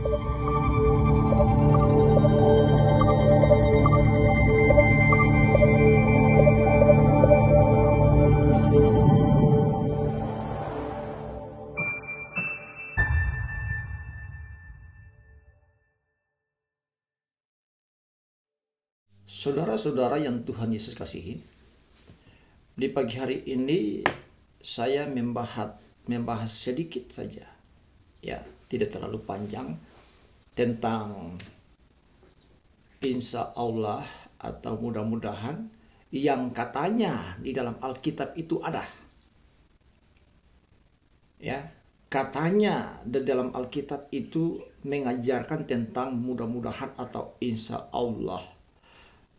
Saudara-saudara yang Tuhan Yesus kasihi, di pagi hari ini saya membahas sedikit saja, ya, tidak terlalu panjang, tentang insya Allah atau mudah-mudahan yang katanya di dalam Alkitab itu ada. Ya, katanya di dalam Alkitab itu mengajarkan tentang mudah-mudahan atau insya Allah,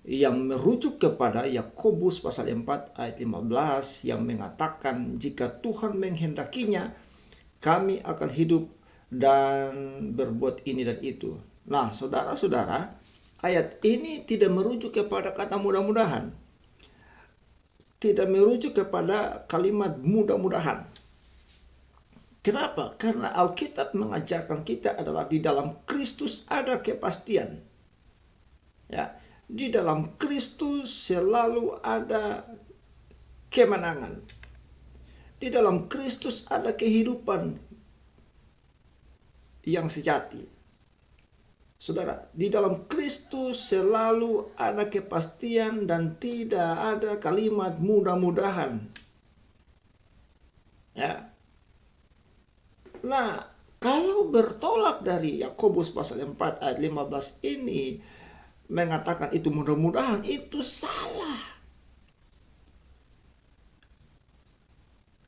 yang merujuk kepada Yakobus pasal 4 ayat 15 yang mengatakan jika Tuhan menghendakinya kami akan hidup dan berbuat ini dan itu. Nah, saudara-saudara, ayat ini tidak merujuk kepada kata mudah-mudahan. Tidak merujuk kepada kalimat mudah-mudahan. Kenapa? Karena Alkitab mengajarkan kita adalah di dalam Kristus ada kepastian. Ya, di dalam Kristus selalu ada kemenangan. Di dalam Kristus ada kehidupan yang sejati. Saudara, di dalam Kristus selalu ada kepastian dan tidak ada kalimat mudah-mudahan. Ya. Nah, kalau bertolak dari Yakobus pasal 4 ayat 15 ini mengatakan itu mudah-mudahan, itu salah.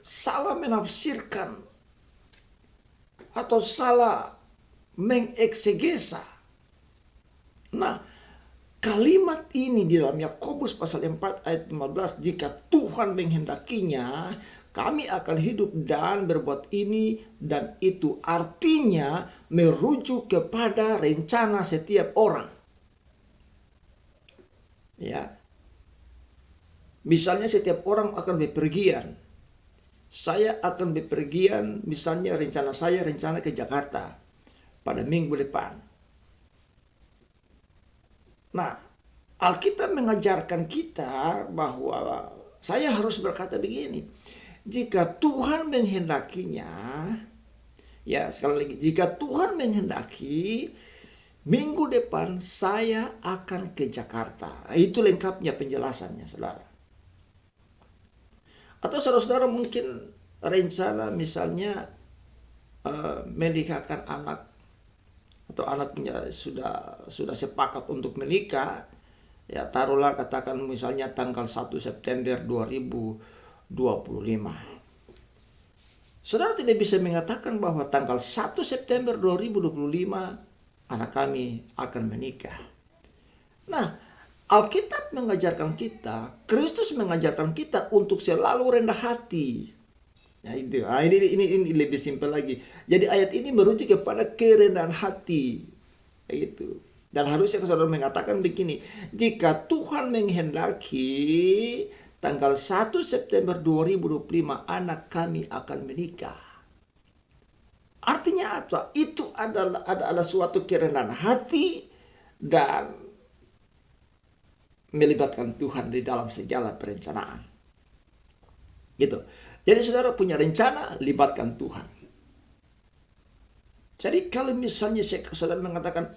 Salah menafsirkan atau salah mengeksegesa. Nah, kalimat ini di dalam Yakobus pasal 4 ayat 15, jika Tuhan menghendakinya, kami akan hidup dan berbuat ini dan itu, artinya merujuk kepada rencana setiap orang. Ya. Misalnya setiap orang akan bepergian. Saya akan bepergian, misalnya rencana ke Jakarta pada minggu depan. Nah, Alkitab mengajarkan kita bahwa saya harus berkata begini, jika Tuhan menghendakinya, ya sekali lagi, jika Tuhan menghendaki, minggu depan saya akan ke Jakarta. Itu lengkapnya penjelasannya, saudara. Atau saudara-saudara mungkin rencana misalnya menikahkan anak, atau anaknya sudah sepakat untuk menikah, ya taruhlah katakan misalnya tanggal 1 September 2025. Saudara tidak bisa mengatakan bahwa tanggal 1 September 2025 anak kami akan menikah. Nah, Alkitab mengajarkan kita, Kristus mengajarkan kita untuk selalu rendah hati. Nah, ini lebih simpel lagi. Jadi ayat ini merujuk kepada kerendahan hati. Itu. Dan harusnya saudara mengatakan begini, jika Tuhan menghendaki tanggal 1 September 2025 anak kami akan menikah. Artinya apa? Itu adalah suatu kerendahan hati dan melibatkan Tuhan di dalam segala perencanaan. Gitu. Jadi saudara punya rencana, libatkan Tuhan. Jadi kalau misalnya saudara mengatakan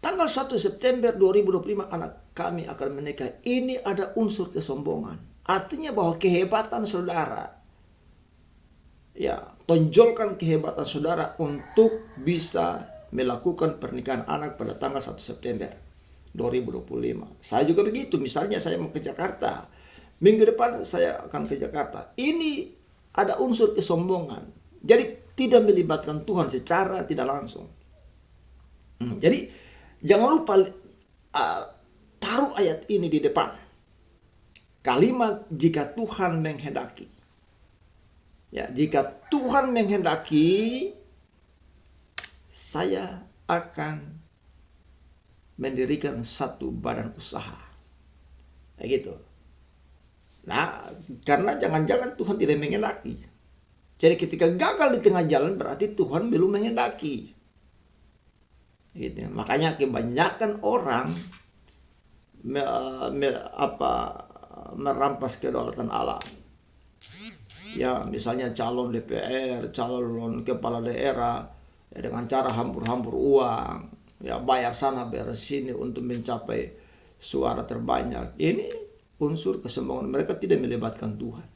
tanggal 1 September 2025 anak kami akan menikah, ini ada unsur kesombongan. Artinya bahwa kehebatan saudara, ya, tonjolkan kehebatan saudara untuk bisa melakukan pernikahan anak pada tanggal 1 September 2025. Saya juga begitu, misalnya saya mau ke Jakarta, minggu depan saya akan ke Jakarta. Ini ada unsur kesombongan. Jadi tidak melibatkan Tuhan secara tidak langsung. Jadi jangan lupa taruh ayat ini di depan. Kalimat jika Tuhan menghendaki. Ya, jika Tuhan menghendaki, saya akan mendirikan satu badan usaha. Kayak gitu. Nah, karena jangan-jangan Tuhan tidak menghendaki. Jadi ketika gagal di tengah jalan berarti Tuhan belum menghendaki. Gitu. Makanya kebanyakan orang merampas kedaulatan Allah. Ya, misalnya calon DPR, calon kepala daerah, ya, dengan cara hambur-hambur uang, ya bayar sana bayar sini untuk mencapai suara terbanyak. Ini unsur kesombongan, mereka tidak melibatkan Tuhan.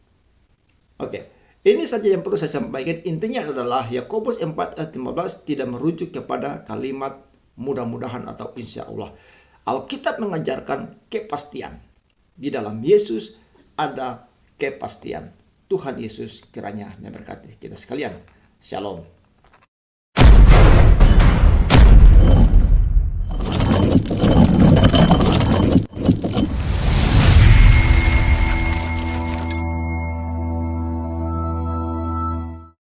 Oke, ini saja yang perlu saya sampaikan. Intinya adalah Yakobus 4 ayat 15 tidak merujuk kepada kalimat mudah-mudahan atau insya Allah. Alkitab mengajarkan kepastian. Di dalam Yesus ada kepastian. Tuhan Yesus kiranya memberkati kita sekalian. Shalom.